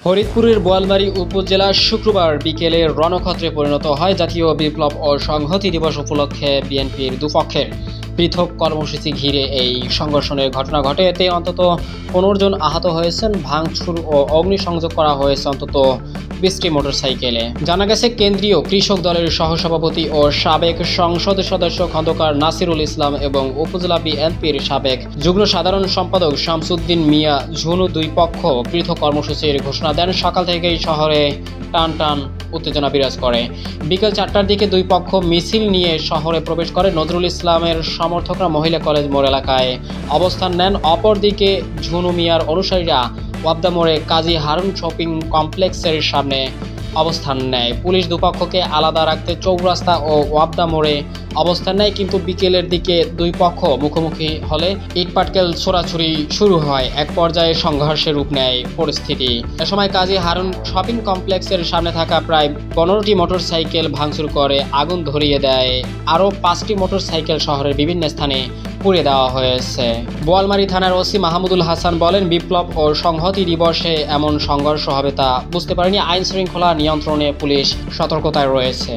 ফরিদপুরের বোয়ালমারী উপজেলা শুক্রবার বিকেলে রণক্ষেত্রে পরিণত হয় জাতীয় বিপ্লব ও সংহতি দিবস উপলক্ষে বিএনপির দুপক্ষের পৃথক কর্মসূচি ঘিরে এই সংঘর্ষণের ঘটনা ঘটে। এতে অন্তত 15 জন আহত হয়েছেন। ভাঙচুর ও অগ্নিসংযোগ করা হয়েছে অন্তত 20টি মোটরসাইকেলে। জানা গেছে, কেন্দ্রীয় কৃষক দলের সহসভাপতি ও সাবেক সংসদ সদস্য খন্দকার নাসিরুল ইসলাম এবং উপজেলা বিএনপির সাবেক যুগ্ম সাধারণ সম্পাদক শামসুদ্দিন মিয়া ঝুনু দুই পক্ষ পৃথক কর্মসূচির ঘোষণা দেন। সকাল থেকেই শহরে টান টান উত্তেজনা বিরাজ করে। বিকেল 4টার দিকে দুই পক্ষ মিছিল নিয়ে শহরে প্রবেশ করে। নজরুল ইসলামের সমর্থকরা মহিলা কলেজ মোড় এলাকায় অবস্থান নেন। অপরদিকে ঝুনু মিয়ার অনুসারীরা ওয়াবদা মোড়ে কাজী হারুন শপিং কমপ্লেক্সের সামনে অবস্থান নেয়। পুলিশ দুপক্ষকে আলাদা রাখতে চৌরাস্তা ও ওয়াবদা মোড়ে অবস্থান নেয়, কিন্তু বিকেলের দিকে দুই পক্ষ মুখোমুখি হলে ইটপাটকেল ছোড়াছুড়ি শুরু হয়। এক পর্যায়ে সংঘর্ষের রূপ নেয় পরিস্থিতি। এ সময় কাজী হারুন শপিং কমপ্লেক্সের সামনে থাকা প্রায় 15টি মোটরসাইকেল ভাঙচুর করে আগুন ধরিয়ে দেয়। আরও 5টি মোটরসাইকেল শহরের বিভিন্ন স্থানে পুড়িয়ে দেওয়া হয়েছে। বোয়ালমারী থানার ওসি মাহমুদুল হাসান বলেন, বিপ্লব ও সংহতি দিবসে এমন সংঘর্ষ হবে তা বুঝতে পারেনি। আইন শৃঙ্খলা নিয়ন্ত্রণে পুলিশ সতর্কতায় রয়েছে।